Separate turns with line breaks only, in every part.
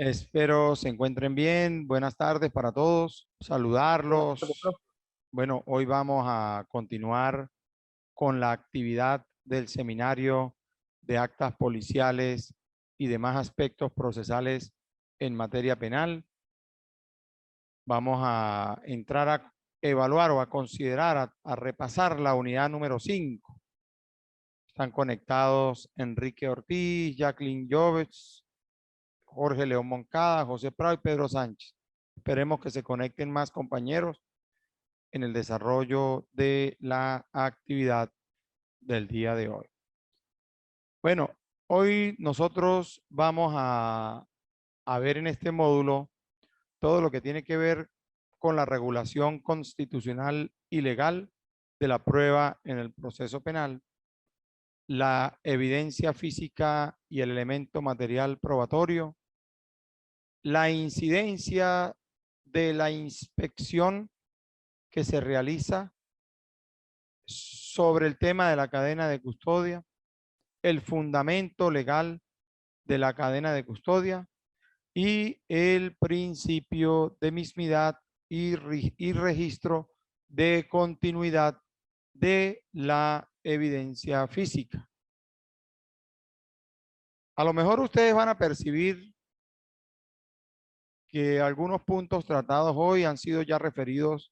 Espero se encuentren bien. Buenas tardes para todos.
Buenas tardes,
Saludarlos.
profe.
Bueno, hoy vamos a continuar con la actividad del seminario de actas policiales y demás aspectos procesales en materia penal. Vamos a entrar a evaluar o a considerar, a repasar la unidad número 5. Están conectados Enrique Ortiz, Jacqueline Lloves, Jorge León Moncada, José Prado y Pedro Sánchez. Esperemos que se conecten más compañeros en el desarrollo de la actividad del día de hoy. Bueno, hoy nosotros vamos a ver en este módulo todo lo que tiene que ver con la regulación constitucional y legal de la prueba en el proceso penal, la evidencia física y el elemento material probatorio, la incidencia de la inspección que se realiza sobre el tema de la cadena de custodia, el fundamento legal de la cadena de custodia y el principio de mismidad y registro de continuidad de la evidencia física. A lo mejor ustedes van a percibir que algunos puntos tratados hoy han sido ya referidos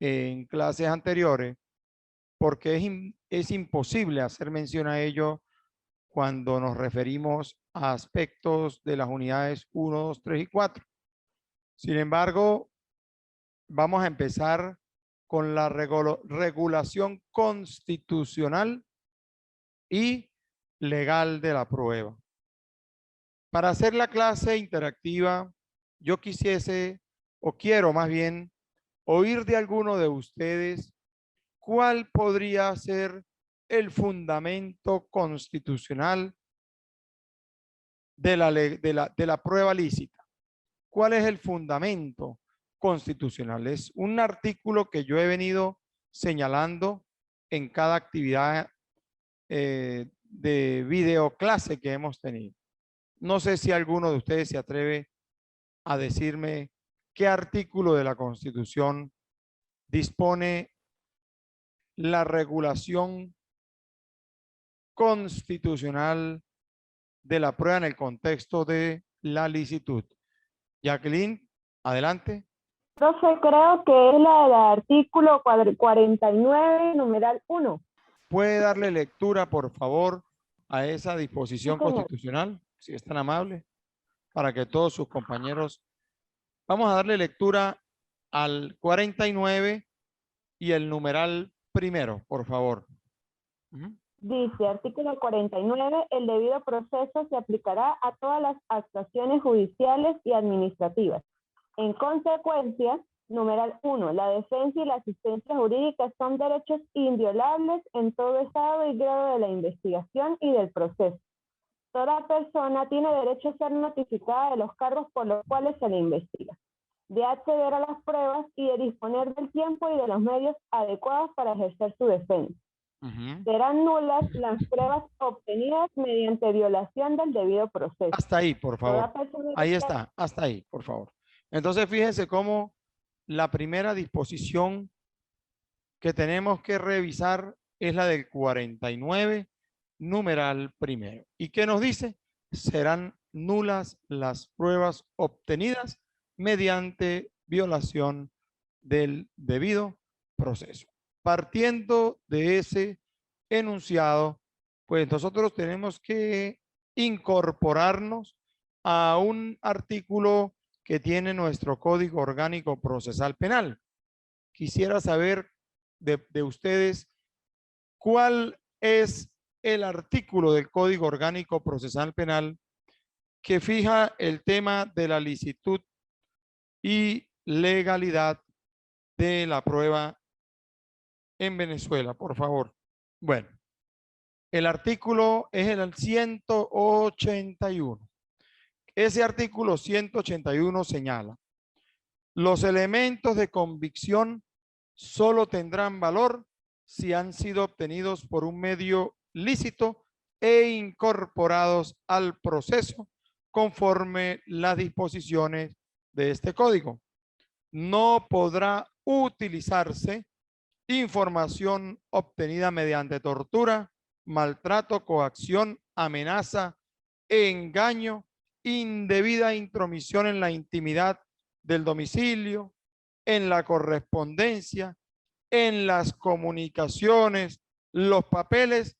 en clases anteriores, porque es imposible hacer mención a ello cuando nos referimos a aspectos de las unidades 1, 2, 3 y 4. Sin embargo, vamos a empezar con la regulación constitucional y legal de la prueba. Para hacer la clase interactiva, yo quisiese, o quiero más bien, oír de alguno de ustedes cuál podría ser el fundamento constitucional de la prueba lícita. ¿Cuál es el fundamento constitucional? Es un artículo que yo he venido señalando en cada actividad de videoclase que hemos tenido. No sé si alguno de ustedes se atreve a decirme qué artículo de la Constitución dispone la regulación constitucional de la prueba en el contexto de la licitud. Jacqueline, adelante.
Profe, creo que es la del artículo 49, numeral 1.
¿Puede darle lectura, por favor, a esa
Sí,
disposición
señor.
constitucional, si es tan amable, para que todos sus compañeros... Vamos a darle lectura al 49 y el numeral primero, por favor.
Dice, artículo 49, el debido proceso se aplicará a todas las actuaciones judiciales y administrativas. En consecuencia, numeral 1, la defensa y la asistencia jurídica son derechos inviolables en todo estado y grado de la investigación y del proceso. Toda persona tiene derecho a ser notificada de los cargos por los cuales se le investiga, de acceder a las pruebas y de disponer del tiempo y de los medios adecuados para ejercer su defensa. Serán nulas las pruebas obtenidas mediante violación del debido proceso.
Hasta ahí, por favor.
Toda persona...
Ahí está, hasta ahí, por favor. Entonces, fíjense cómo la primera disposición que tenemos que revisar es la del 49, numeral primero. ¿Y qué nos dice? Serán nulas las pruebas obtenidas mediante violación del debido proceso. Partiendo de ese enunciado, pues nosotros tenemos que incorporarnos a un artículo que tiene nuestro Código Orgánico Procesal Penal. Quisiera saber de ustedes cuál es el artículo del Código Orgánico Procesal Penal que fija el tema de la licitud y legalidad de la prueba en Venezuela, por favor. Bueno, el artículo es el 181. Ese artículo 181 señala: los elementos de convicción solo tendrán valor si han sido obtenidos por un medio lícito e incorporados al proceso conforme las disposiciones de este código. No podrá utilizarse información obtenida mediante tortura, maltrato, coacción, amenaza, engaño, indebida intromisión en la intimidad del domicilio, en la correspondencia, en las comunicaciones, los papeles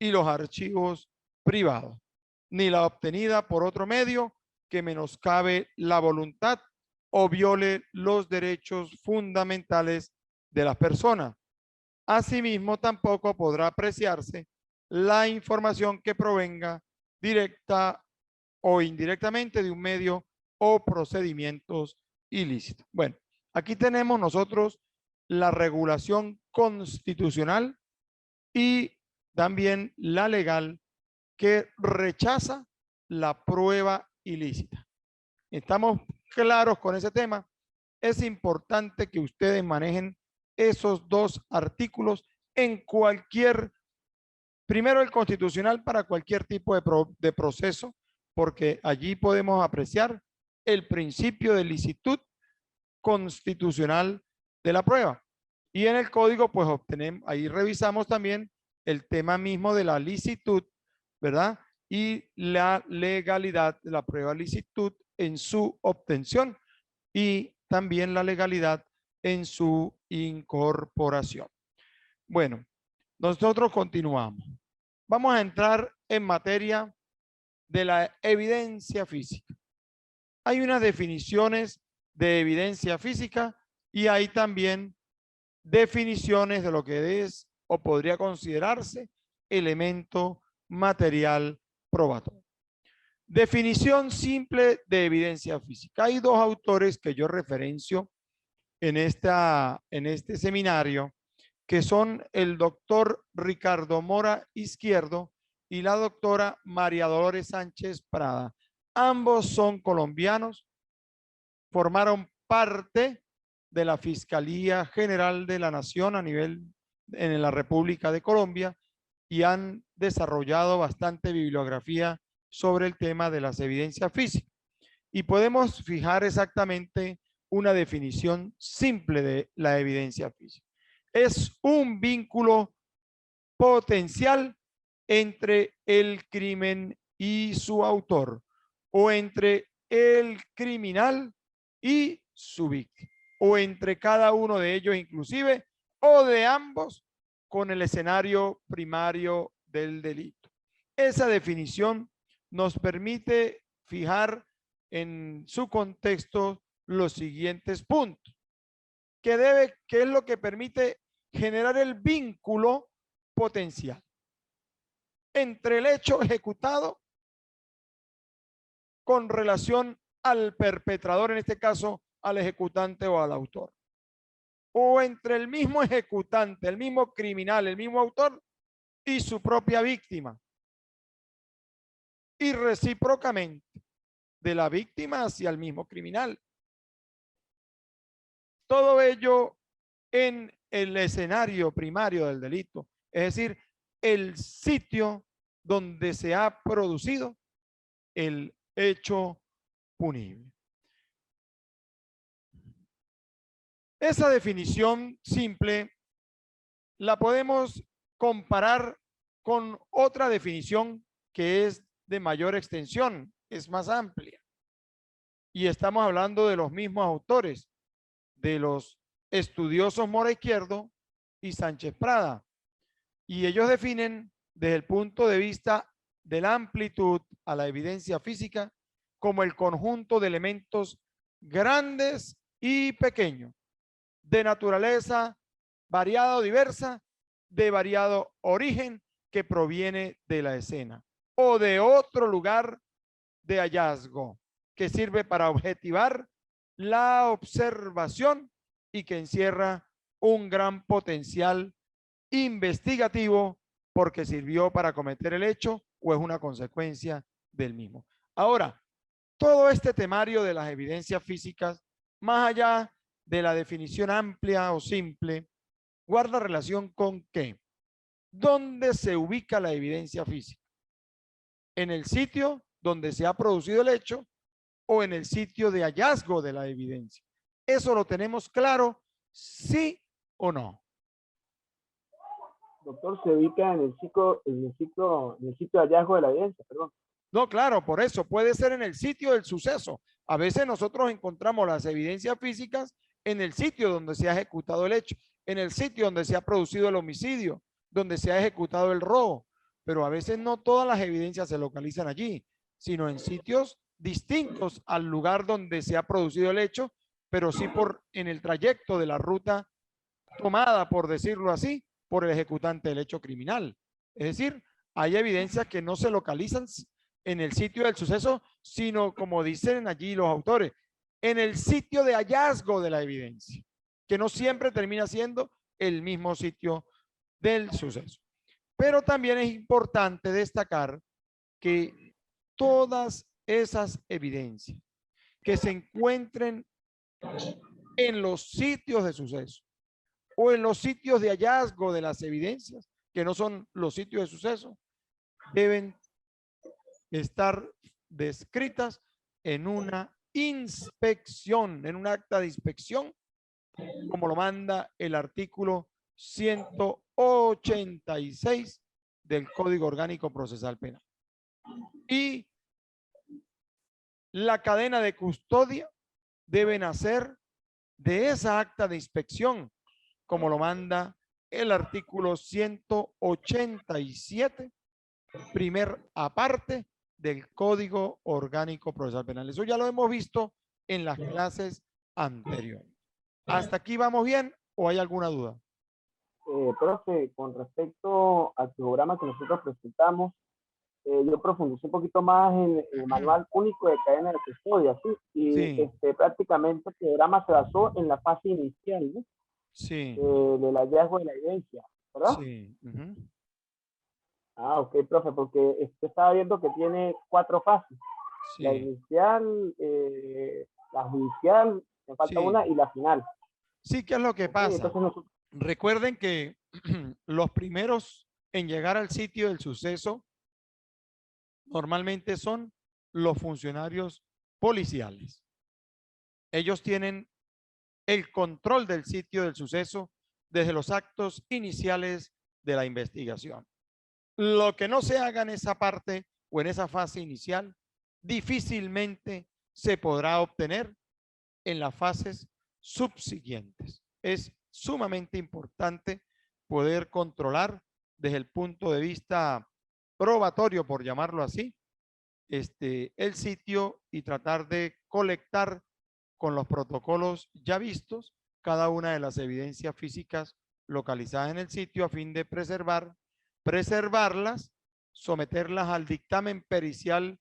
y los archivos privados, ni la obtenida por otro medio que menoscabe la voluntad o viole los derechos fundamentales de las personas. Asimismo, tampoco podrá apreciarse la información que provenga directa o indirectamente de un medio o procedimientos ilícitos. Bueno, aquí tenemos nosotros la regulación constitucional y también la legal que rechaza la prueba ilícita. ¿Estamos claros con ese tema? Es importante que ustedes manejen esos dos artículos en cualquier, primero el constitucional para cualquier tipo de proceso, porque allí podemos apreciar el principio de licitud constitucional de la prueba. Y en el código, pues obtenemos, ahí revisamos también el tema mismo de la licitud, ¿verdad? Y la legalidad de la prueba de licitud en su obtención y también la legalidad en su incorporación. Bueno, nosotros continuamos. Vamos a entrar en materia de la evidencia física. Hay unas definiciones de evidencia física y hay también definiciones de lo que es o podría considerarse elemento material probatorio. Definición simple de evidencia física. Hay dos autores que yo referencio en este seminario, que son el doctor Ricardo Mora Izquierdo y la doctora María Dolores Sánchez Prada. Ambos son colombianos, formaron parte de la Fiscalía General de la Nación en la República de Colombia y han desarrollado bastante bibliografía sobre el tema de las evidencias físicas. Y podemos fijar exactamente una definición simple de la evidencia física. Es un vínculo potencial entre el crimen y su autor, o entre el criminal y su víctima, o entre cada uno de ellos inclusive, o de ambos con el escenario primario del delito. Esa definición nos permite fijar en su contexto los siguientes puntos. ¿Qué es lo que permite generar el vínculo potencial entre el hecho ejecutado con relación al perpetrador, en este caso al ejecutante o al autor, o entre el mismo ejecutante, el mismo criminal, el mismo autor y su propia víctima, y recíprocamente de la víctima hacia el mismo criminal? Todo ello en el escenario primario del delito, es decir, el sitio donde se ha producido el hecho punible. Esa definición simple la podemos comparar con otra definición que es de mayor extensión, es más amplia. Y estamos hablando de los mismos autores, de los estudiosos Mora Izquierdo y Sánchez Prada. Y ellos definen desde el punto de vista de la amplitud a la evidencia física como el conjunto de elementos grandes y pequeños, de naturaleza variada o diversa, de variado origen que proviene de la escena o de otro lugar de hallazgo, que sirve para objetivar la observación y que encierra un gran potencial investigativo porque sirvió para cometer el hecho o es una consecuencia del mismo. Ahora, todo este temario de las evidencias físicas, más allá de la definición amplia o simple, guarda relación con ¿qué? ¿Dónde se ubica la evidencia física? En el sitio donde se ha producido el hecho o en el sitio de hallazgo de la evidencia. ¿Eso lo tenemos claro? ¿Sí o no?
Doctor, se ubica en el sitio de hallazgo de la evidencia, perdón.
No, claro, por eso puede ser en el sitio del suceso. A veces nosotros encontramos las evidencias físicas en el sitio donde se ha ejecutado el hecho, en el sitio donde se ha producido el homicidio, donde se ha ejecutado el robo, pero a veces no todas las evidencias se localizan allí, sino en sitios distintos al lugar donde se ha producido el hecho, pero sí en el trayecto de la ruta tomada, por decirlo así, por el ejecutante del hecho criminal. Es decir, hay evidencias que no se localizan en el sitio del suceso, sino, como dicen allí los autores, en el sitio de hallazgo de la evidencia, que no siempre termina siendo el mismo sitio del suceso. Pero también es importante destacar que todas esas evidencias que se encuentren en los sitios de suceso o en los sitios de hallazgo de las evidencias, que no son los sitios de suceso, deben estar descritas en una inspección, en un acta de inspección, como lo manda el artículo 186 del Código Orgánico Procesal Penal. Y la cadena de custodia debe nacer de esa acta de inspección, como lo manda el artículo 187, primer aparte del Código Orgánico Procesal Penal. Eso ya lo hemos visto en las clases anteriores. ¿Hasta aquí vamos bien o hay alguna duda?
Profe, con respecto al programa que nosotros presentamos, yo profundicé un poquito más en el manual único de cadena de custodia, ¿sí? Y
Sí.
prácticamente el programa se basó en la fase inicial, ¿no?
Sí.
Del hallazgo de la evidencia, ¿verdad?
Sí.
Ah, ok, profe, porque estaba viendo que tiene 4 fases.
Sí.
La inicial, la judicial, me falta
Sí.
una, y la final.
Sí, ¿qué es lo que
Okay,
pasa?
entonces nosotros...
Recuerden que los primeros en llegar al sitio del suceso normalmente son los funcionarios policiales. Ellos tienen el control del sitio del suceso desde los actos iniciales de la investigación. Lo que no se haga en esa parte o en esa fase inicial, difícilmente se podrá obtener en las fases subsiguientes. Es sumamente importante poder controlar desde el punto de vista probatorio, por llamarlo así, el sitio y tratar de colectar con los protocolos ya vistos cada una de las evidencias físicas localizadas en el sitio a fin de preservarlas, someterlas al dictamen pericial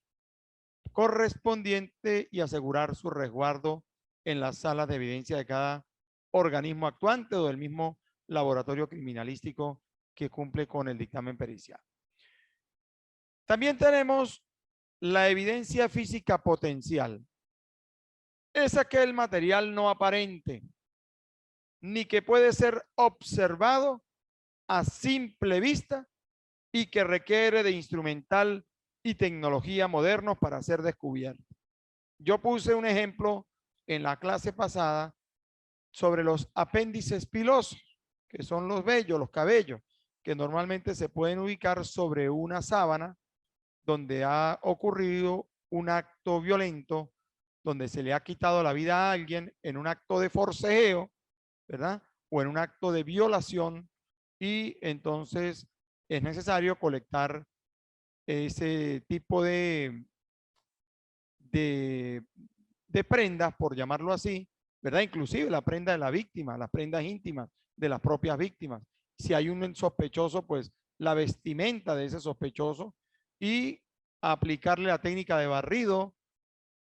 correspondiente y asegurar su resguardo en las salas de evidencia de cada organismo actuante o del mismo laboratorio criminalístico que cumple con el dictamen pericial. También tenemos la evidencia física potencial. Es aquel material no aparente, ni que puede ser observado a simple vista y que requiere de instrumental y tecnología modernos para ser descubierto. Yo puse un ejemplo en la clase pasada sobre los apéndices pilosos, que son los vellos, los cabellos, que normalmente se pueden ubicar sobre una sábana donde ha ocurrido un acto violento, donde se le ha quitado la vida a alguien en un acto de forcejeo, ¿verdad? O en un acto de violación, y entonces es necesario colectar ese tipo de, de prendas, por llamarlo así, ¿verdad? Inclusive la prenda de la víctima, las prendas íntimas de las propias víctimas. Si hay un sospechoso, pues la vestimenta de ese sospechoso y aplicarle la técnica de barrido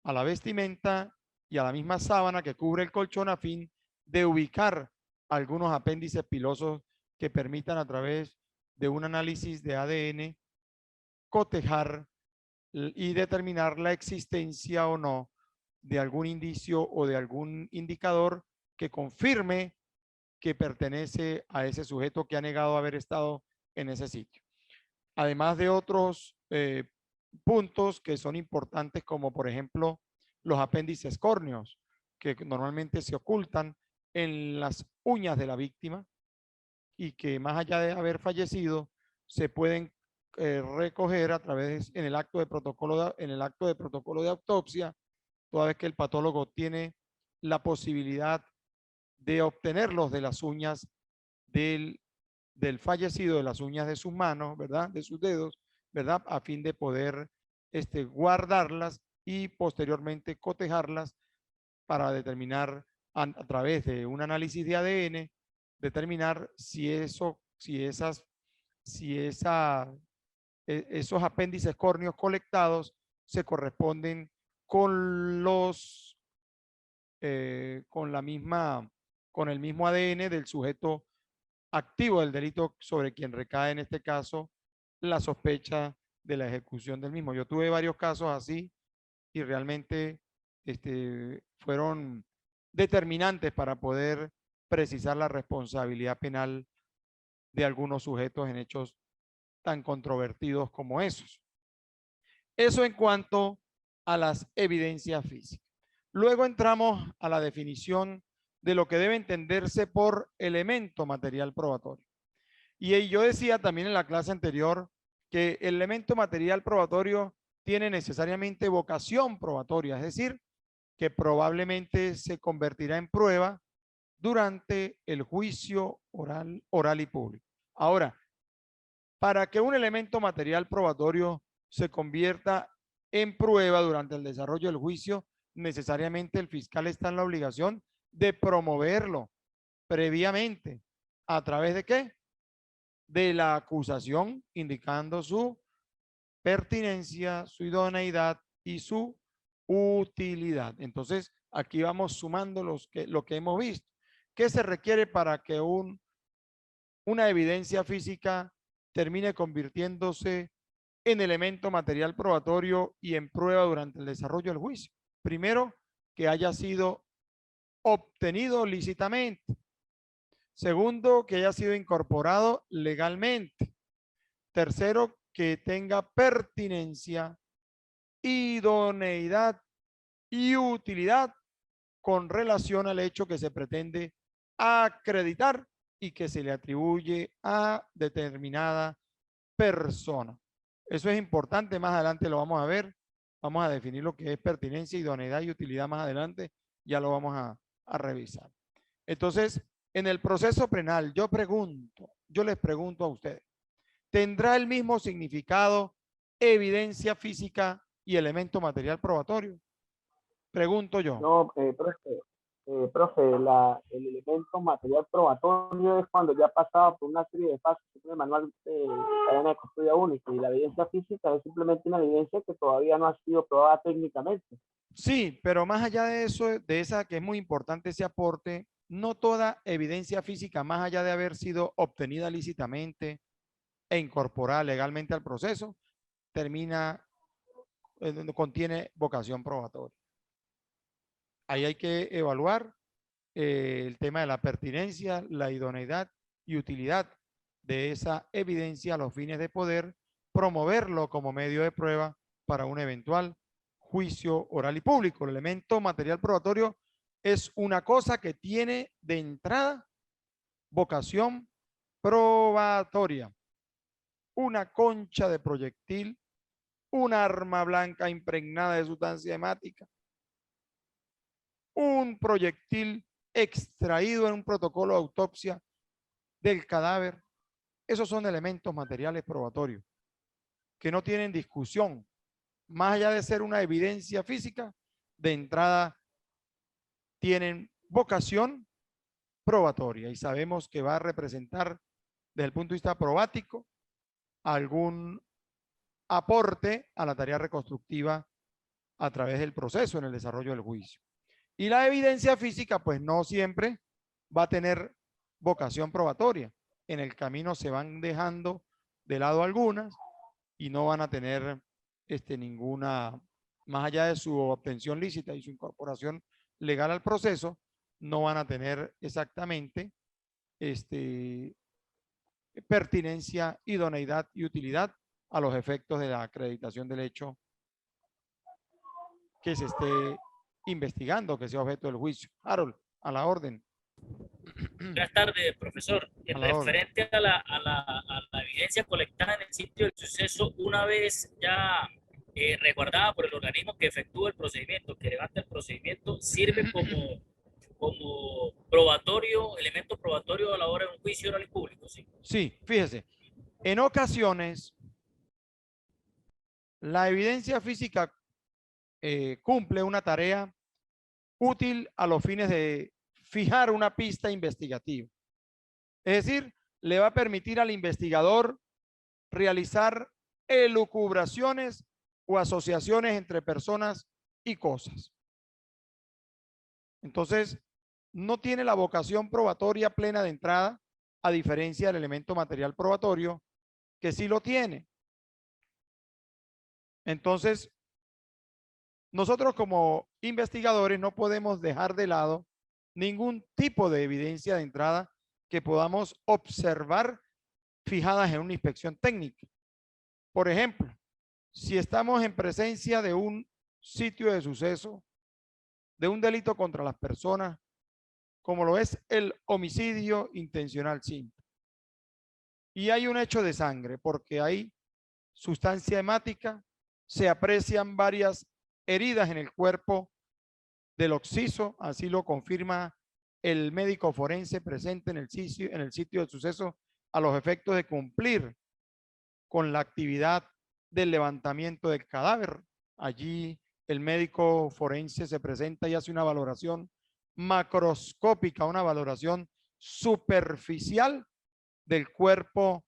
a la vestimenta y a la misma sábana que cubre el colchón a fin de ubicar algunos apéndices pilosos que permitan a través de un análisis de ADN cotejar y determinar la existencia o no de algún indicio o de algún indicador que confirme que pertenece a ese sujeto que ha negado haber estado en ese sitio. Además de otros puntos que son importantes, como por ejemplo los apéndices córneos, que normalmente se ocultan en las uñas de la víctima y que más allá de haber fallecido, se pueden recoger a través en el acto de protocolo de autopsia, toda vez que el patólogo tiene la posibilidad de obtenerlos de las uñas del fallecido, de las uñas de sus manos, ¿verdad? De sus dedos, ¿verdad? A fin de poder guardarlas y posteriormente cotejarlas para determinar a través de un análisis de ADN, determinar si esos apéndices córneos colectados se corresponden con con el mismo ADN del sujeto activo del delito sobre quien recae en este caso la sospecha de la ejecución del mismo. Yo tuve varios casos así y realmente fueron determinantes para poder precisar la responsabilidad penal de algunos sujetos en hechos tan controvertidos como esos. Eso en cuanto a las evidencias físicas. Luego entramos a la definición de lo que debe entenderse por elemento material probatorio. Y yo decía también en la clase anterior que el elemento material probatorio tiene necesariamente vocación probatoria, es decir, que probablemente se convertirá en prueba durante el juicio oral y público. Ahora, para que un elemento material probatorio se convierta en prueba durante el desarrollo del juicio, necesariamente el fiscal está en la obligación de promoverlo previamente. ¿A través de qué? De la acusación, indicando su pertinencia, su idoneidad y su utilidad. Entonces, aquí vamos sumando lo que hemos visto. ¿Qué se requiere para que una evidencia física termine convirtiéndose en elemento material probatorio y en prueba durante el desarrollo del juicio? Primero, que haya sido obtenido lícitamente. Segundo, que haya sido incorporado legalmente. Tercero, que tenga pertinencia, idoneidad y utilidad con relación al hecho que se pretende acreditar y que se le atribuye a determinada persona. Eso es importante, más adelante lo vamos a ver. Vamos a definir lo que es pertinencia, idoneidad y utilidad más adelante. Ya lo vamos a revisar. Entonces, en el proceso penal, yo les pregunto a ustedes, ¿tendrá el mismo significado evidencia física y elemento material probatorio? Pregunto yo.
No, profe, el elemento material probatorio es cuando ya ha pasado por una serie de pasos en el manual de cadena de custodia única, y la evidencia física es simplemente una evidencia que todavía no ha sido probada técnicamente.
Sí, pero más allá de eso, de esa que es muy importante ese aporte, no toda evidencia física, más allá de haber sido obtenida lícitamente e incorporada legalmente al proceso, contiene vocación probatoria. Ahí hay que evaluar el tema de la pertinencia, la idoneidad y utilidad de esa evidencia a los fines de poder promoverlo como medio de prueba para un eventual juicio oral y público. El elemento material probatorio es una cosa que tiene de entrada vocación probatoria. Una concha de proyectil, un arma blanca impregnada de sustancia hemática, un proyectil extraído en un protocolo de autopsia del cadáver. Esos son elementos materiales probatorios que no tienen discusión. Más allá de ser una evidencia física, de entrada tienen vocación probatoria y sabemos que va a representar desde el punto de vista probático algún aporte a la tarea reconstructiva a través del proceso en el desarrollo del juicio. Y la evidencia física, pues no siempre va a tener vocación probatoria. En el camino se van dejando de lado algunas y no van a tener ninguna, más allá de su obtención lícita y su incorporación legal al proceso, no van a tener exactamente pertinencia, idoneidad y utilidad a los efectos de la acreditación del hecho que se esté investigando, que sea objeto del juicio. Harold, a la orden.
Buenas tardes, profesor. En
A la orden.
referente a la evidencia colectada en el sitio del suceso, una vez ya resguardada por el organismo que efectúa el procedimiento, que levanta el procedimiento, sirve como probatorio, elemento probatorio a la hora de un juicio oral y público, ¿sí?
Sí, fíjese, en ocasiones la evidencia física cumple una tarea útil a los fines de fijar una pista investigativa. Es decir, le va a permitir al investigador realizar elucubraciones o asociaciones entre personas y cosas. Entonces, no tiene la vocación probatoria plena de entrada, a diferencia del elemento material probatorio, que sí lo tiene. Entonces, nosotros como investigadores no podemos dejar de lado ningún tipo de evidencia de entrada que podamos observar fijadas en una inspección técnica. Por ejemplo, si estamos en presencia de un sitio de suceso, de un delito contra las personas, como lo es el homicidio intencional simple, y hay un hecho de sangre porque hay sustancia hemática, se aprecian varias heridas en el cuerpo del occiso, así lo confirma el médico forense presente en el sitio del suceso a los efectos de cumplir con la actividad del levantamiento del cadáver. Allí el médico forense se presenta y hace una valoración macroscópica, una valoración superficial del cuerpo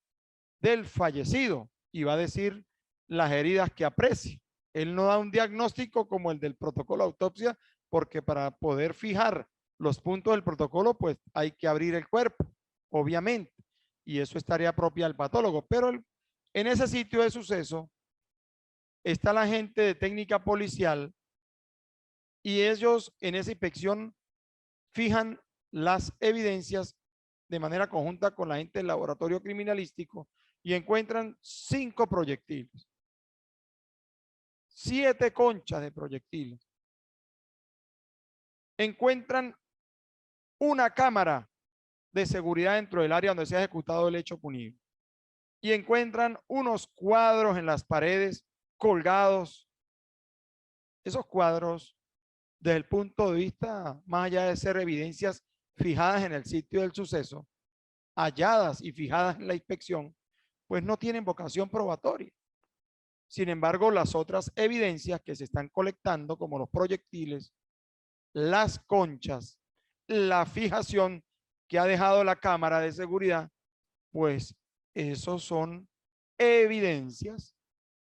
del fallecido y va a decir las heridas que aprecie. Él no da un diagnóstico como el del protocolo de autopsia, porque para poder fijar los puntos del protocolo, pues hay que abrir el cuerpo, obviamente, y eso es tarea propia del patólogo. Pero en ese sitio de suceso está la gente de técnica policial y ellos en esa inspección fijan las evidencias de manera conjunta con la gente del laboratorio criminalístico y encuentran 5 proyectiles, 7 conchas de proyectiles. Encuentran una cámara de seguridad dentro del área donde se ha ejecutado el hecho punible y encuentran unos cuadros en las paredes colgados. Esos cuadros, desde el punto de vista, más allá de ser evidencias fijadas en el sitio del suceso, halladas y fijadas en la inspección, pues no tienen vocación probatoria. Sin embargo, las otras evidencias que se están colectando, como los proyectiles, las conchas, la fijación que ha dejado la cámara de seguridad, pues esos son evidencias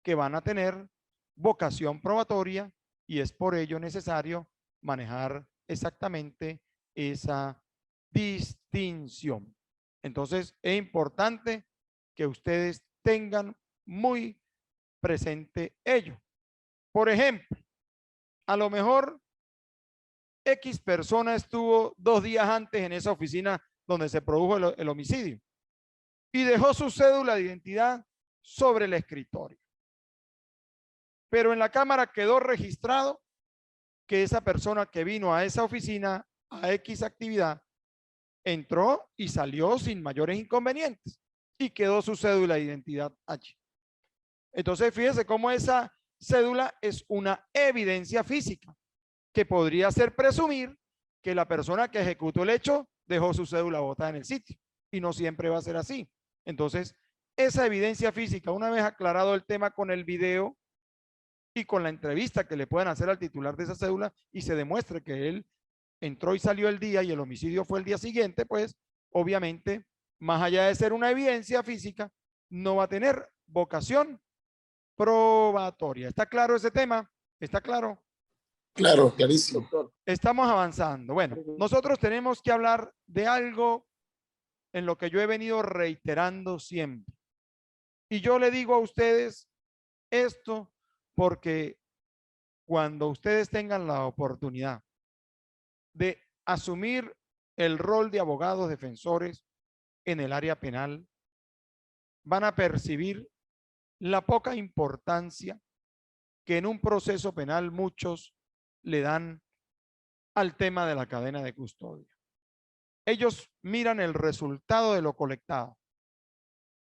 que van a tener vocación probatoria y es por ello necesario manejar exactamente esa distinción. Entonces, es importante que ustedes tengan muy presente ello. Por ejemplo, a lo mejor X persona estuvo 2 días antes en esa oficina donde se produjo el homicidio y dejó su cédula de identidad sobre el escritorio. Pero en la cámara quedó registrado que esa persona que vino a esa oficina a X actividad entró y salió sin mayores inconvenientes y quedó su cédula de identidad allí. Entonces, fíjese cómo esa cédula es una evidencia física que podría hacer presumir que la persona que ejecutó el hecho dejó su cédula botada en el sitio y no siempre va a ser así. Entonces, esa evidencia física, una vez aclarado el tema con el video y con la entrevista que le puedan hacer al titular de esa cédula y se demuestre que él entró y salió el día y el homicidio fue el día siguiente, pues obviamente, más allá de ser una evidencia física, no va a tener vocación probatoria. ¿Está claro ese tema? ¿Está claro?
Claro, clarísimo.
Doctor,
Estamos avanzando. Bueno, nosotros tenemos que hablar de algo en lo que yo he venido reiterando siempre. Y yo le digo a ustedes esto porque cuando ustedes tengan la oportunidad de asumir el rol de abogados defensores en el área penal, van a percibir la poca importancia que en un proceso penal muchos le dan al tema de la cadena de custodia. Ellos miran el resultado de lo colectado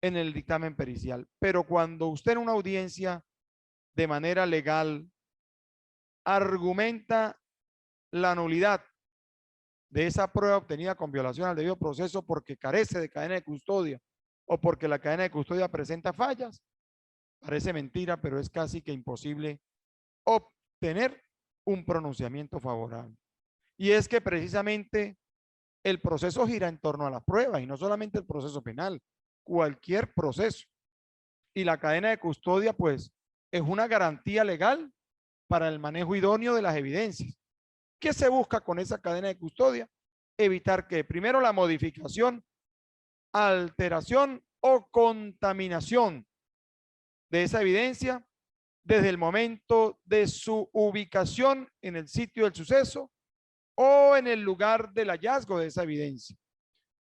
en el dictamen pericial, pero cuando usted en una audiencia de manera legal argumenta la nulidad de esa prueba obtenida con violación al debido proceso porque carece de cadena de custodia o porque la cadena de custodia presenta fallas, parece mentira, pero es casi que imposible obtener un pronunciamiento favorable. Y es que precisamente el proceso gira en torno a las pruebas y no solamente el proceso penal, cualquier proceso. Y la cadena de custodia, pues, es una garantía legal para el manejo idóneo de las evidencias. ¿Qué se busca con esa cadena de custodia? Evitar que primero la modificación, alteración o contaminación de esa evidencia desde el momento de su ubicación en el sitio del suceso o en el lugar del hallazgo de esa evidencia.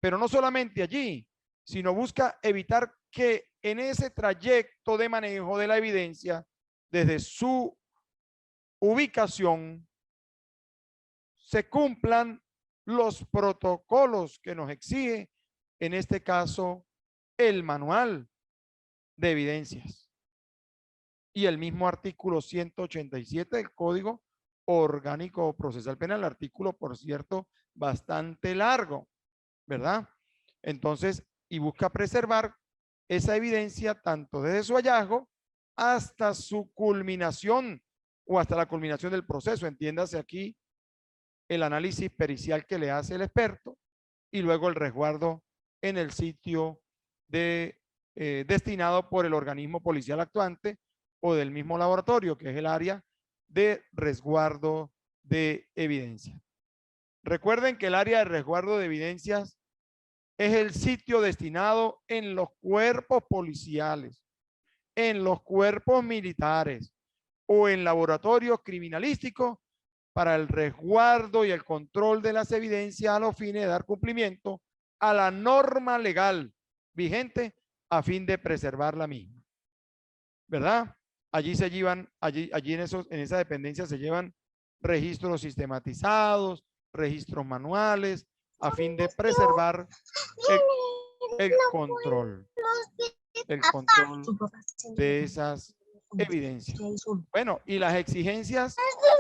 Pero no solamente allí, sino busca evitar que en ese trayecto de manejo de la evidencia, desde su ubicación, se cumplan los protocolos que nos exige, en este caso, el manual de evidencias y el mismo artículo 187 del Código Orgánico Procesal Penal, artículo, por cierto, bastante largo, ¿verdad? Entonces, y busca preservar esa evidencia tanto desde su hallazgo hasta su culminación o hasta la culminación del proceso. Entiéndase aquí el análisis pericial que le hace el experto y luego el resguardo en el sitio destinado por el organismo policial actuante o del mismo laboratorio, que es el área de resguardo de evidencia. Recuerden que el área de resguardo de evidencias es el sitio destinado en los cuerpos policiales, en los cuerpos militares o en laboratorios criminalísticos para el resguardo y el control de las evidencias a los fines de dar cumplimiento a la norma legal vigente a fin de preservar la misma. ¿Verdad? Allí se llevan, allí en esa dependencia se llevan registros sistematizados, registros manuales, a fin de preservar el control de esas evidencias. Bueno, y las exigencias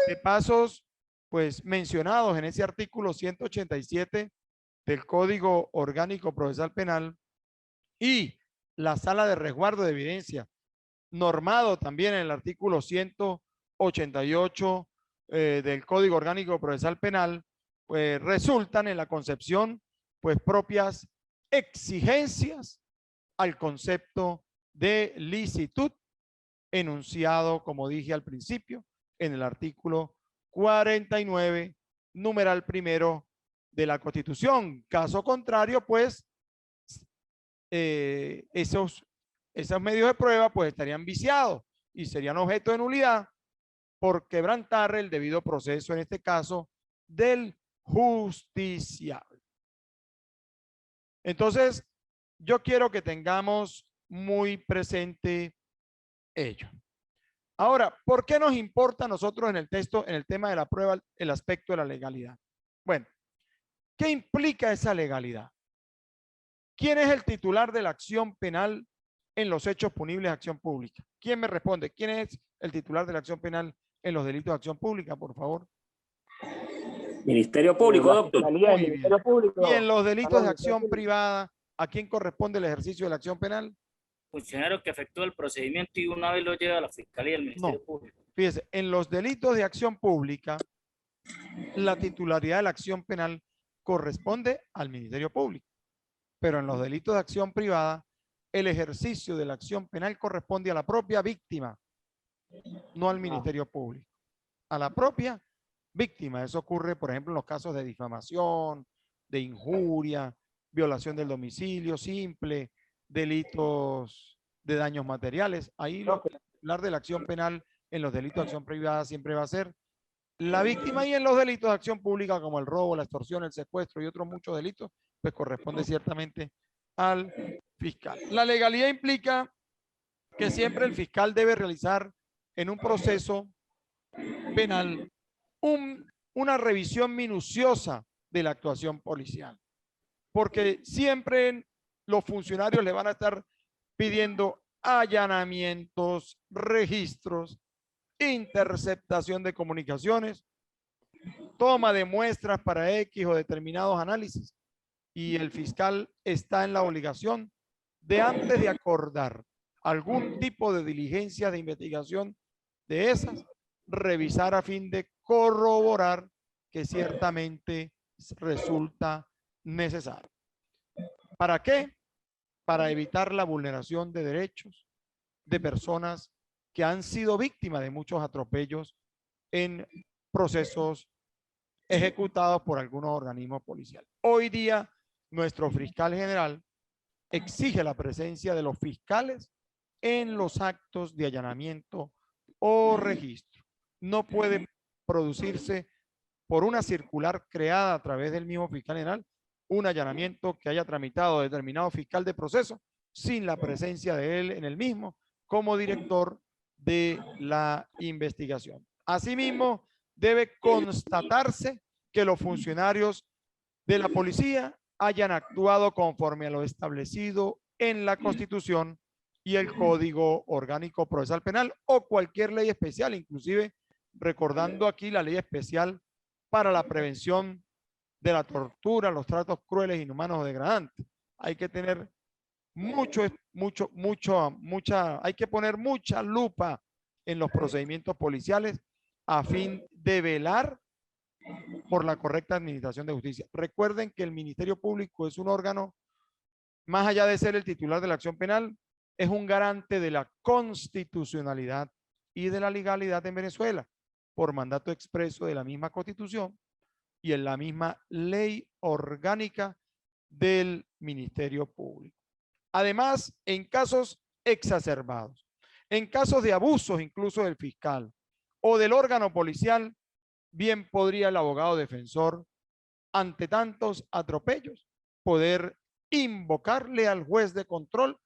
de pasos, pues mencionados en ese artículo 187 del Código Orgánico Procesal Penal y la sala de resguardo de evidencia, normado también en el artículo 188 del Código Orgánico Procesal Penal, pues resultan en la concepción, pues propias exigencias al concepto de licitud enunciado, como dije al principio, en el artículo 49, numeral primero de la Constitución. Caso contrario, pues, esos medios de prueba pues estarían viciados y serían objeto de nulidad por quebrantar el debido proceso, en este caso, del justiciable. Entonces, yo quiero que tengamos muy presente ello. Ahora, ¿por qué nos importa a nosotros en el texto, en el tema de la prueba, el aspecto de la legalidad? Bueno, ¿qué implica esa legalidad? ¿Quién es el titular de la acción penal en los hechos punibles de acción pública? ¿Quién me responde? ¿Quién es el titular de la acción penal en los delitos de acción pública, por favor?
Ministerio Público, doctor.
Muy bien. Y en los delitos de acción privada, ¿a quién corresponde el ejercicio de la acción penal?
Funcionario que efectúa el procedimiento y una vez lo lleva a la Fiscalía del Ministerio Público.
Fíjese, en los delitos de acción pública, la titularidad de la acción penal corresponde al Ministerio Público. Pero en los delitos de acción privada, el ejercicio de la acción penal corresponde a la propia víctima, no al Ministerio Público. A la propia víctima. Eso ocurre, por ejemplo, en los casos de difamación, de injuria, violación del domicilio simple, delitos de daños materiales. Ahí lo que hablar de la acción penal en los delitos de acción privada siempre va a ser la víctima, y en los delitos de acción pública como el robo, la extorsión, el secuestro y otros muchos delitos, pues corresponde ciertamente al fiscal. La legalidad implica que siempre el fiscal debe realizar en un proceso penal una revisión minuciosa de la actuación policial, porque siempre los funcionarios le van a estar pidiendo allanamientos, registros, interceptación de comunicaciones, toma de muestras para X o determinados análisis, y el fiscal está en la obligación de, antes de acordar algún tipo de diligencia de investigación de esas, revisar a fin de corroborar que ciertamente resulta necesario. ¿Para qué? Para evitar la vulneración de derechos de personas que han sido víctimas de muchos atropellos en procesos ejecutados por algunos organismos policiales. Hoy día, nuestro fiscal general exige la presencia de los fiscales en los actos de allanamiento o registro. No puede producirse por una circular creada a través del mismo fiscal general un allanamiento que haya tramitado determinado fiscal de proceso sin la presencia de él en el mismo como director de la investigación. Asimismo, debe constatarse que los funcionarios de la policía hayan actuado conforme a lo establecido en la Constitución y el Código Orgánico Procesal Penal o cualquier ley especial, inclusive recordando aquí la ley especial para la prevención de la tortura, los tratos crueles, inhumanos o degradantes. Hay que tener hay que poner mucha lupa en los procedimientos policiales a fin de velar por la correcta administración de justicia. Recuerden que el Ministerio Público es un órgano, más allá de ser el titular de la acción penal, es un garante de la constitucionalidad y de la legalidad en Venezuela, por mandato expreso de la misma Constitución y en la misma ley orgánica del Ministerio Público. Además, en casos exacerbados, en casos de abusos incluso del fiscal o del órgano policial, bien podría el abogado defensor, ante tantos atropellos, poder invocarle al juez de control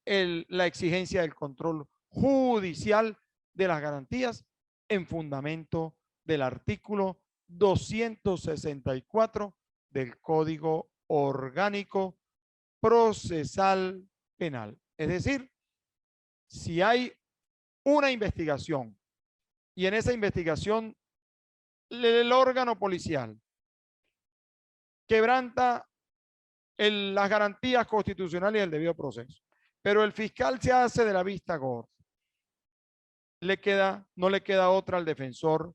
la exigencia del control judicial de las garantías en fundamento del artículo 264 del Código Orgánico Procesal Penal. Es decir, si hay una investigación y en esa investigación el órgano policial quebranta las garantías constitucionales y el debido proceso, pero el fiscal se hace de la vista gorda, no le queda otra al defensor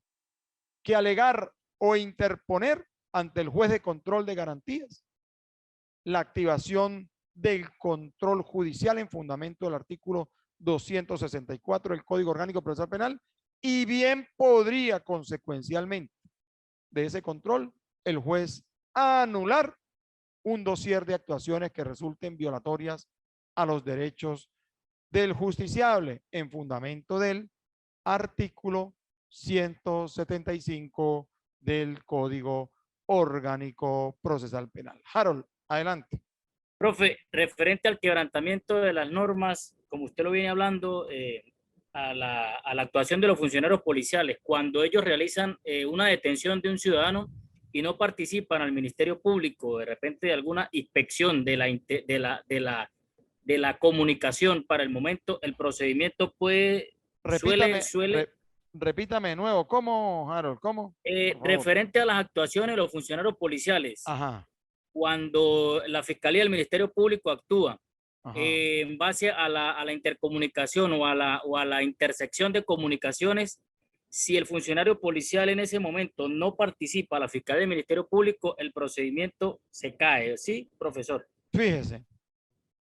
que alegar o interponer ante el juez de control de garantías la activación del control judicial en fundamento del artículo 264 del Código Orgánico Procesal Penal, y bien podría consecuencialmente de ese control el juez anular un dossier de actuaciones que resulten violatorias a los derechos del justiciable en fundamento del artículo 175 del Código Orgánico Procesal Penal. Harold, adelante.
Profe, referente al quebrantamiento de las normas, como usted lo viene hablando, a la actuación de los funcionarios policiales, cuando ellos realizan una detención de un ciudadano y no participan al Ministerio Público, de repente de alguna inspección de la comunicación, para el momento, el procedimiento puede,
repítame de nuevo, ¿cómo, Harold? ¿Cómo?
Referente a las actuaciones de los funcionarios policiales.
Ajá.
Cuando la Fiscalía del Ministerio Público actúa en base a la intercomunicación o a la intersección de comunicaciones, si el funcionario policial en ese momento no participa a la Fiscalía del Ministerio Público, el procedimiento se cae. ¿Sí, profesor?
Fíjese,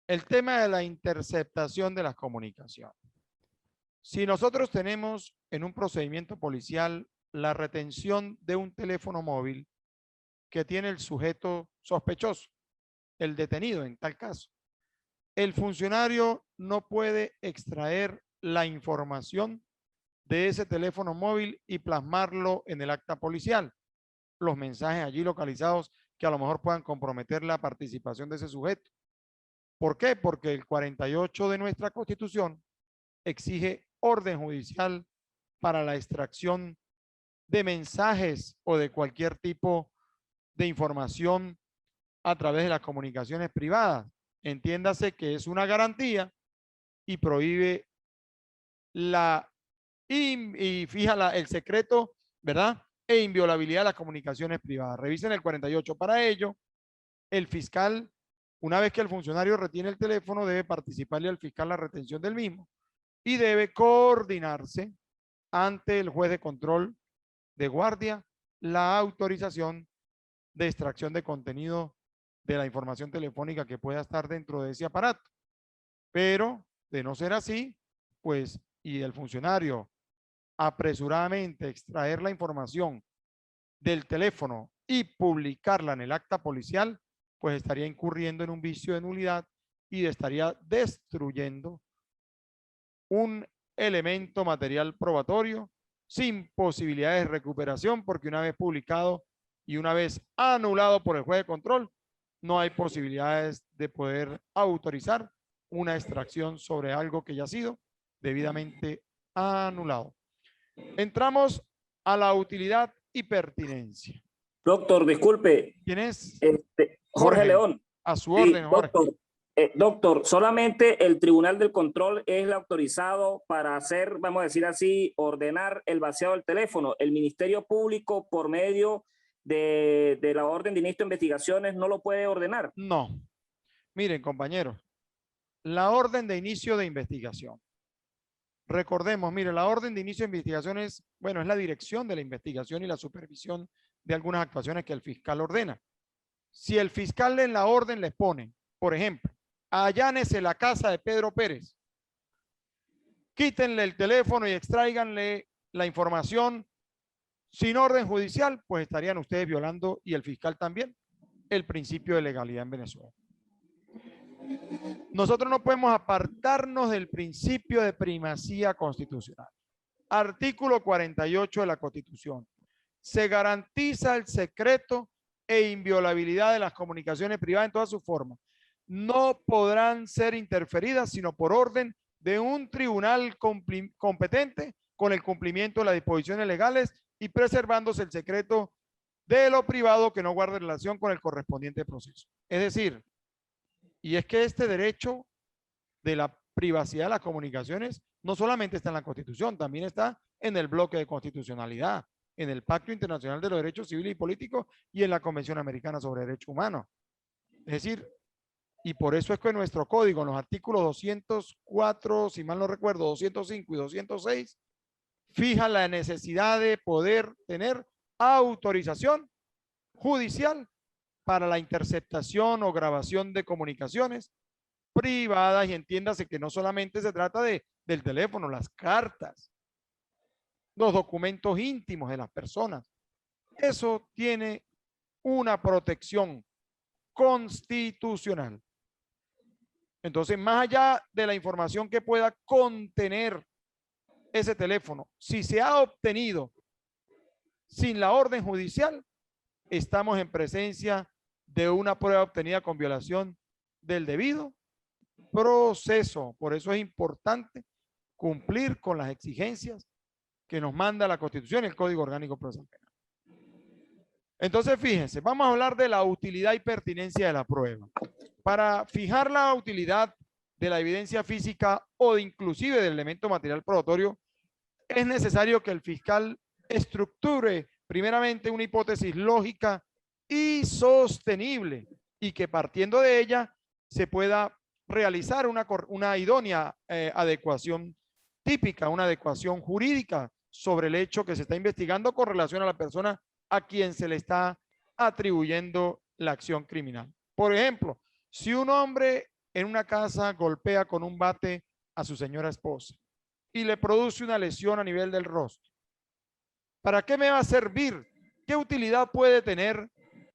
el tema de la interceptación de las comunicaciones. Si nosotros tenemos en un procedimiento policial la retención de un teléfono móvil que tiene el sujeto sospechoso, el detenido en tal caso, el funcionario no puede extraer la información de ese teléfono móvil y plasmarlo en el acta policial. Los mensajes allí localizados que a lo mejor puedan comprometer la participación de ese sujeto. ¿Por qué? Porque el 48 de nuestra Constitución exige orden judicial para la extracción de mensajes o de cualquier tipo de información a través de las comunicaciones privadas. Entiéndase que es una garantía y prohíbe y fija el secreto, ¿verdad? E inviolabilidad de las comunicaciones privadas. Revisen el 48. Para ello, el fiscal, una vez que el funcionario retiene el teléfono, debe participarle al fiscal la retención del mismo y debe coordinarse ante el juez de control de guardia la autorización de extracción de contenido de la información telefónica que pueda estar dentro de ese aparato. Pero, de no ser así, pues, y el funcionario apresuradamente extraer la información del teléfono y publicarla en el acta policial, pues estaría incurriendo en un vicio de nulidad y estaría destruyendo un elemento material probatorio sin posibilidades de recuperación, porque una vez publicado y una vez anulado por el juez de control, no hay posibilidades de poder autorizar una extracción sobre algo que ya ha sido debidamente anulado. Entramos a la utilidad y pertinencia.
Doctor, disculpe.
¿Quién es?
Jorge León.
A su
Sí,
orden, Jorge.
Doctor, solamente el Tribunal del Control es el autorizado para hacer, vamos a decir así, ordenar el vaciado del teléfono. El Ministerio Público, por medio de la orden de inicio de investigaciones, no lo puede ordenar.
No. Miren, compañeros, la orden de inicio de investigación. Recordemos, mire, la orden de inicio de investigación es, bueno, es la dirección de la investigación y la supervisión de algunas actuaciones que el fiscal ordena. Si el fiscal en la orden les pone, por ejemplo, allánese la casa de Pedro Pérez, quítenle el teléfono y extráiganle la información sin orden judicial, pues estarían ustedes violando, y el fiscal también, el principio de legalidad en Venezuela. Nosotros no podemos apartarnos del principio de primacía constitucional. Artículo 48 de la Constitución. Se garantiza el secreto e inviolabilidad de las comunicaciones privadas en todas sus formas. No podrán ser interferidas sino por orden de un tribunal competente con el cumplimiento de las disposiciones legales y preservándose el secreto de lo privado que no guarde relación con el correspondiente proceso. Es decir, y es que este derecho de la privacidad de las comunicaciones no solamente está en la Constitución, también está en el bloque de constitucionalidad, en el Pacto Internacional de los Derechos Civiles y Políticos y en la Convención Americana sobre Derechos Humanos. Es decir, y por eso es que en nuestro código, en los artículos 204, si mal no recuerdo, 205 y 206, fija la necesidad de poder tener autorización judicial para la interceptación o grabación de comunicaciones privadas, y entiéndase que no solamente se trata del teléfono, las cartas, los documentos íntimos de las personas. Eso tiene una protección constitucional. Entonces, más allá de la información que pueda contener ese teléfono, si se ha obtenido sin la orden judicial, estamos en presencia de una prueba obtenida con violación del debido proceso. Por eso es importante cumplir con las exigencias que nos manda la Constitución y el Código Orgánico Procesal Penal. Entonces, fíjense, vamos a hablar de la utilidad y pertinencia de la prueba. Para fijar la utilidad de la evidencia física o inclusive del elemento material probatorio, es necesario que el fiscal estructure primeramente una hipótesis lógica y sostenible y que partiendo de ella se pueda realizar una idónea adecuación típica, una adecuación jurídica sobre el hecho que se está investigando con relación a la persona a quien se le está atribuyendo la acción criminal. Por ejemplo, si un hombre en una casa golpea con un bate a su señora esposa y le produce una lesión a nivel del rostro, ¿para qué me va a servir? ¿Qué utilidad puede tener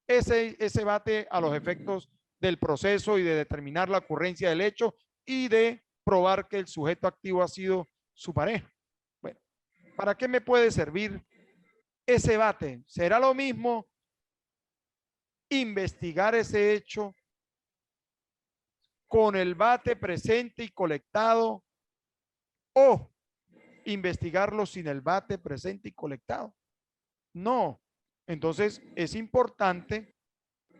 ese bate a los efectos del proceso y de determinar la ocurrencia del hecho y de probar que el sujeto activo ha sido su pareja? Bueno, ¿para qué me puede servir ese bate? ¿Será lo mismo investigar ese hecho con el bate presente y colectado o investigarlo sin el bate presente y colectado. No. Entonces es importante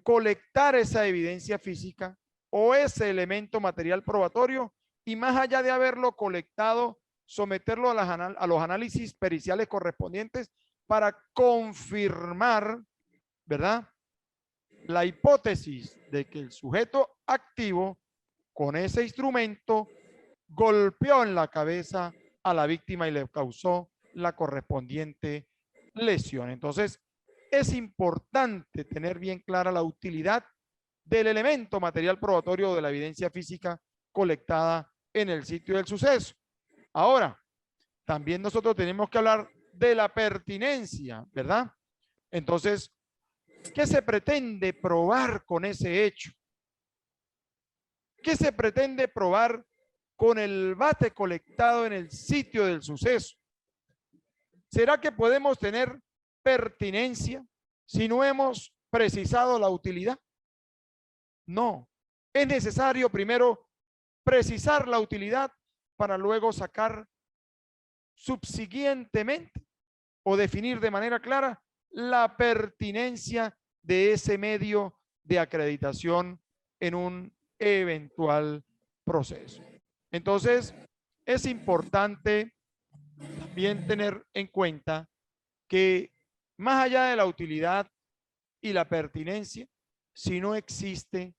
colectar esa evidencia física o ese elemento material probatorio y más allá de haberlo colectado, someterlo a los análisis periciales correspondientes para confirmar, ¿verdad?, la hipótesis de que el sujeto activo con ese instrumento golpeó en la cabeza a la víctima y le causó la correspondiente lesión. Entonces, es importante tener bien clara la utilidad del elemento material probatorio de la evidencia física colectada en el sitio del suceso. Ahora, también nosotros tenemos que hablar de la pertinencia, ¿verdad? Entonces, ¿qué se pretende probar con ese hecho? ¿Qué se pretende probar con el bate colectado en el sitio del suceso? ¿Será que podemos tener pertinencia si no hemos precisado la utilidad? No. Es necesario primero precisar la utilidad para luego sacar subsiguientemente o definir de manera clara la pertinencia de ese medio de acreditación en un eventual proceso. Entonces, es importante también tener en cuenta que más allá de la utilidad y la pertinencia, si no existe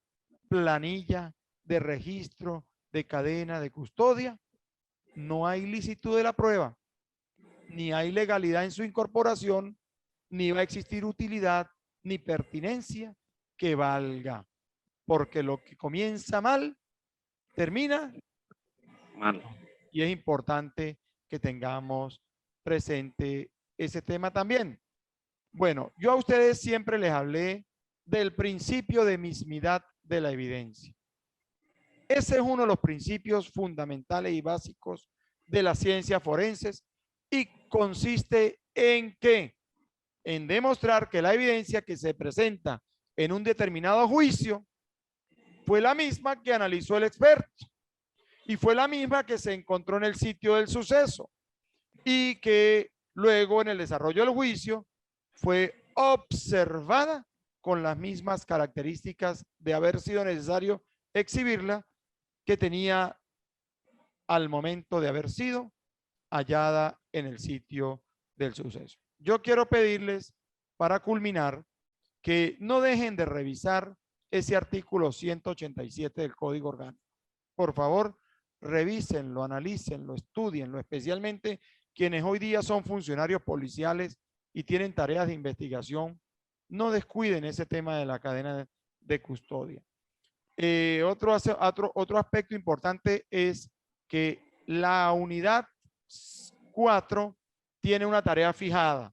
planilla de registro de cadena de custodia, no hay licitud de la prueba, ni hay legalidad en su incorporación, ni va a existir utilidad ni pertinencia que valga, porque lo que comienza mal, termina
mal.
Y es importante que tengamos presente ese tema también. Bueno, yo a ustedes siempre les hablé del principio de mismidad de la evidencia. Ese es uno de los principios fundamentales y básicos de las ciencias forenses y consiste en ¿qué? En demostrar que la evidencia que se presenta en un determinado juicio fue la misma que analizó el experto y fue la misma que se encontró en el sitio del suceso y que luego en el desarrollo del juicio fue observada con las mismas características de haber sido necesario exhibirla que tenía al momento de haber sido hallada en el sitio del suceso. Yo quiero pedirles, para culminar, que no dejen de revisar ese artículo 187 del Código Orgánico. Por favor, revísenlo, analícenlo, estudienlo, especialmente quienes hoy día son funcionarios policiales y tienen tareas de investigación. No descuiden ese tema de la cadena de custodia. Otro aspecto importante es que la unidad 4 tiene una tarea fijada.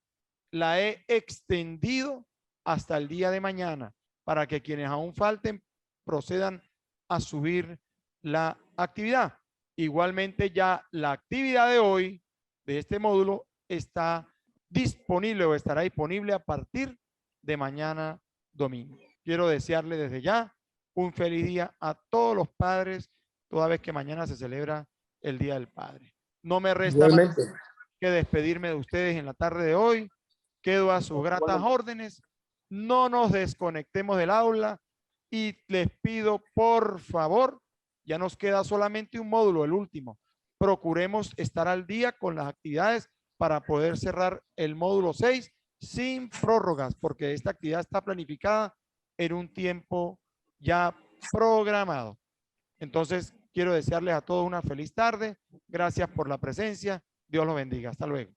La he extendido hasta el día de mañana para que quienes aún falten procedan a subir la actividad. Igualmente ya la actividad de hoy de este módulo está disponible o estará disponible a partir de mañana domingo. Quiero desearle desde ya un feliz día a todos los padres, toda vez que mañana se celebra el Día del Padre. No me resta más que despedirme de ustedes en la tarde de hoy. Quedo a sus gratas órdenes. No nos desconectemos del aula y les pido, por favor, ya nos queda solamente un módulo, el último. Procuremos estar al día con las actividades para poder cerrar el módulo 6 sin prórrogas, porque esta actividad está planificada en un tiempo ya programado. Entonces, quiero desearles a todos una feliz tarde. Gracias por la presencia. Dios los bendiga. Hasta luego.